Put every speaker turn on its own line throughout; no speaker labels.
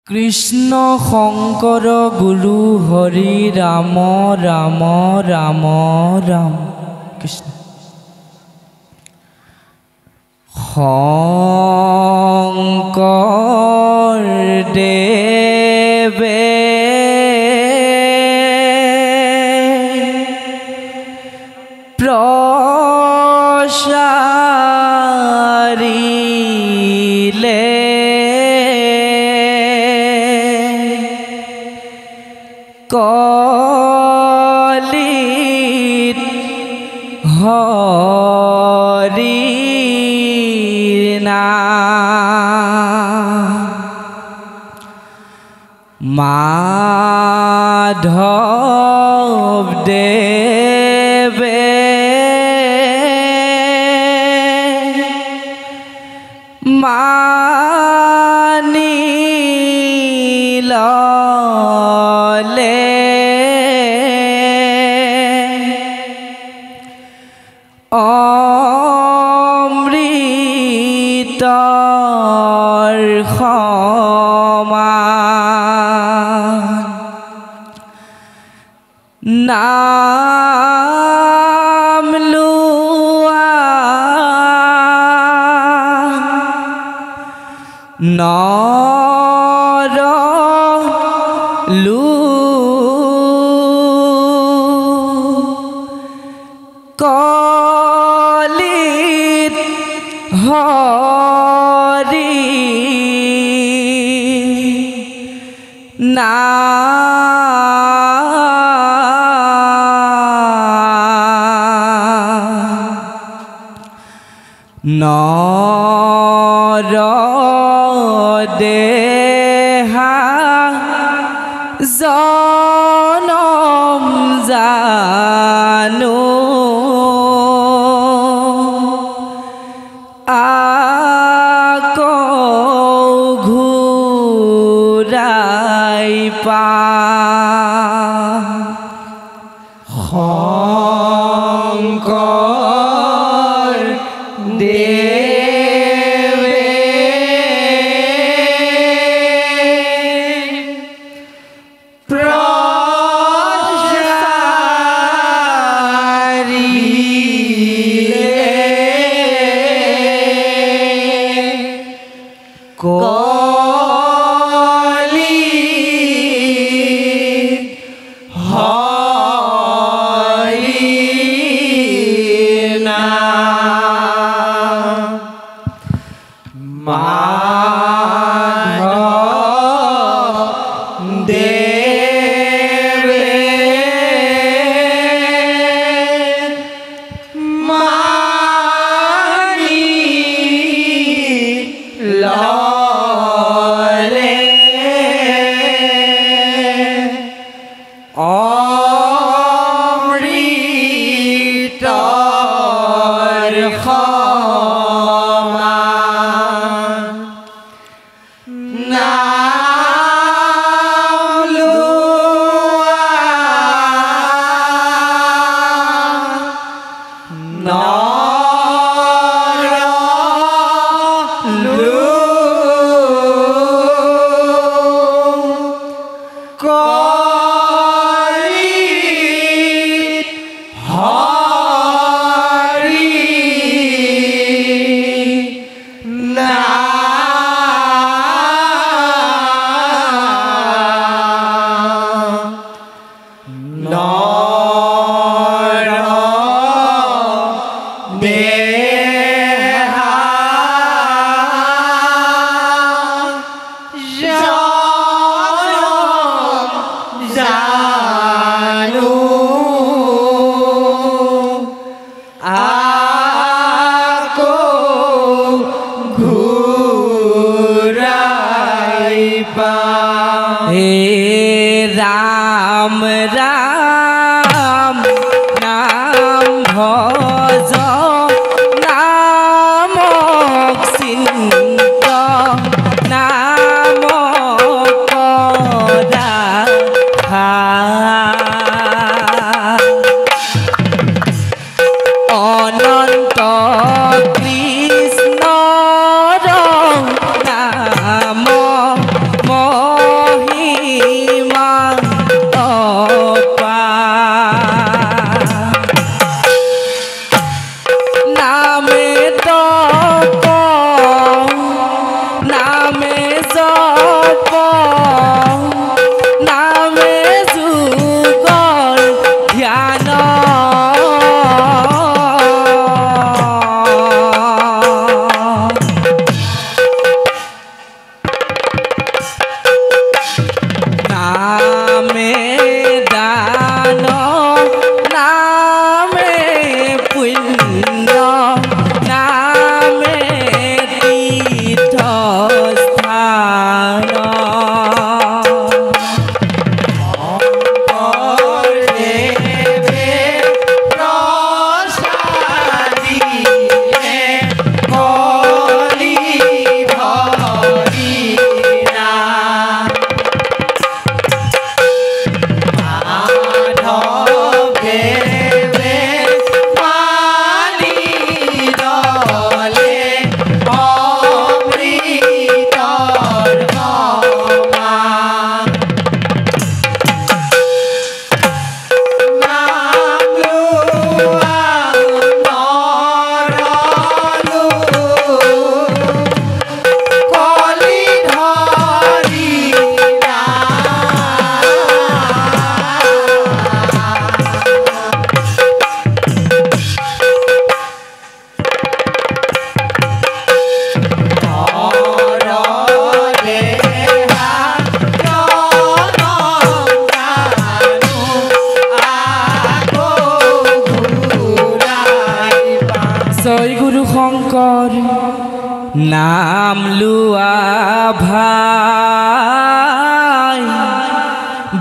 কৃষ্ণ শংকৰ গুৰু হৰি ৰাম ৰাম ৰাম ৰাম কৃষ্ণ শংকৰ দেৱে প্ৰসাৰিলে কলিত হৰি নাম মাধৱ দেৱে মানি ললে অমৃতৰ সমান নাম লোৱা নৰ কলিত হৰি নাম নৰ দেহা জনম জানো আকৌ ঘূৰাই পাম শংকৰ দেৱে প্ৰসাৰিলে কলিত হৰি নাম মাধৱ দেৱে মানি ললে অমৃতৰ সমান নাম লোৱা কলিত হৰি নাম নৰ দেহা জনম জানো আকৌ ঘূৰাই পাম হে ৰাম ৰাম নাম ভজ নামক চিন্ত নামক ৰাধা অনন্ত কৃষ্ণৰ নাম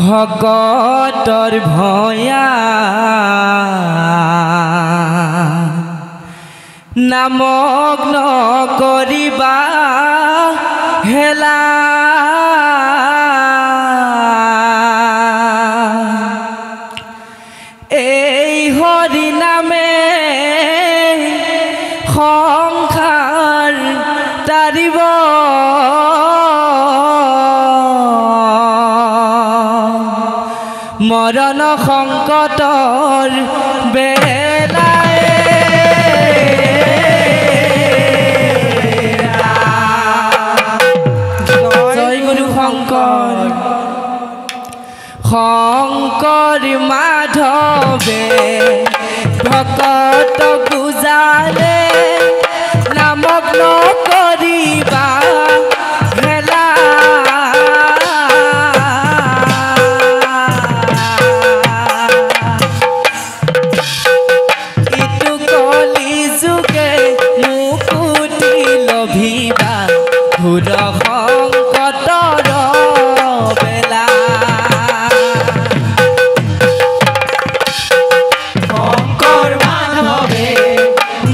ভকতৰ ভয়া নামগ্ন কৰিবা হেলা এই হৰি নামে সংসাৰ তাৰিব মৰণ সংকটৰ বেলাই জয় গুৰু শংকৰ শংকৰ মাধৱে ভকত বুজালে নামক নকৰিবা হেলা ইটো কলি যুগে মুকুতি লভিবা ঘোৰ সংকটৰ বেলা
শংকৰ মাধৱে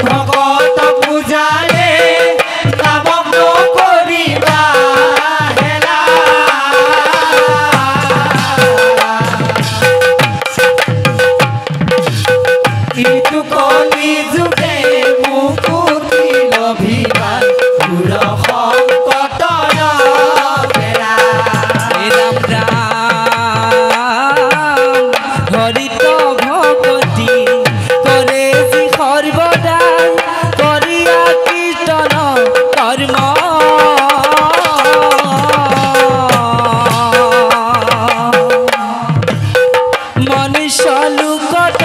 ভকত পূজালে নামক নকৰিবা হেলা ইটো কলি যুগে মুকুতি লভিবা ঘোৰ সংকটৰ বেলা
ৰাম ৰাম হৰিত ভকতি কৰে যি সৰ্বদাই কৰিয়া কীৰ্তন কৰ্ম মনুষ্য লোকত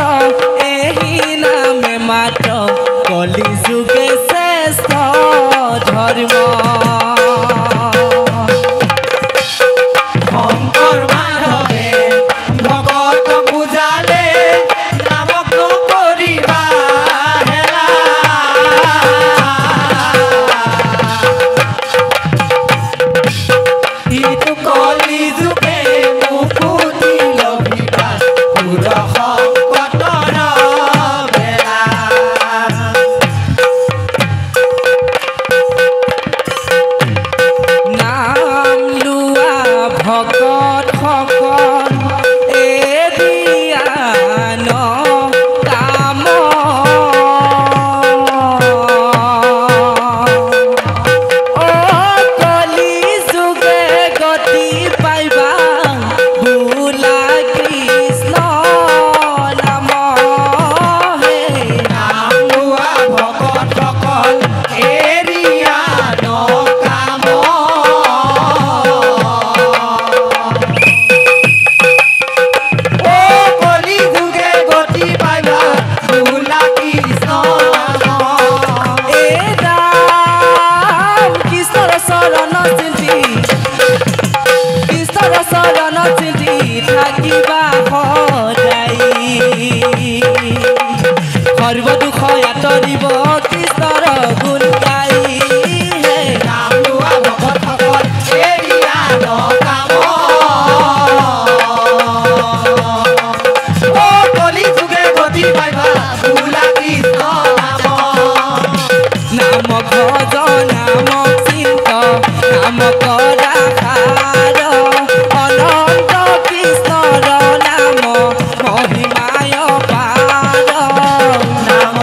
এহি নামে মাত্ৰ কলি যুগে শ্ৰেষ্ঠ ধৰ্ম
শংকৰ মাধৱে ভকত পূজালে নামক নকৰিবা হেলা ইটো কলি যুগে মুকুতি লভিবা ঘোৰ সংকটৰ বেলা
নাম লোৱা ভকত সকল এদিয়া ন কাম অ কলি যুগে গতি পাইবা বোলা কৃষ্ণ নাম হে
নাম লোৱা ভকতসকল এৰিয়া নকাম ও কলি যুগে গতি পাইবা বোলা কৃষ্ণ নাম
এ ৰাম কৃষ্ণৰ চৰণ চিন্তি কৃষ্ণৰ চৰণ চিন্তি থাকিবা সদায় সৰ্বদুখ আঁতৰিব কৃষ্ণৰ গুণ গাই হে
নাম লোৱা ভকতসকল এৰিয়া নকাম ও কলি যুগে গতি পাইবা বোলা কৃষ্ণ নাম
নাম ভজ নাম চিন্ত নাম কৰা হাৰ অনন্ত কৃষ্ণৰ নাম মহিমায় পাৰ
নাম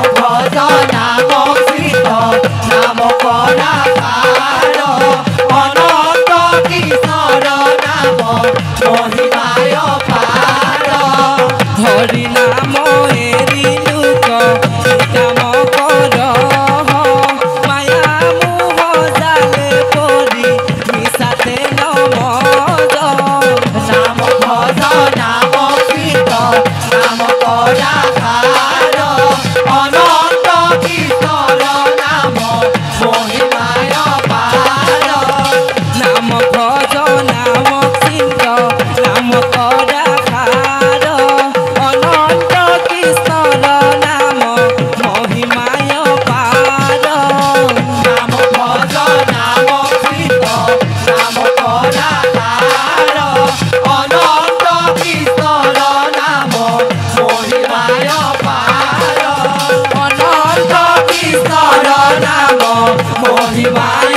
মহিমা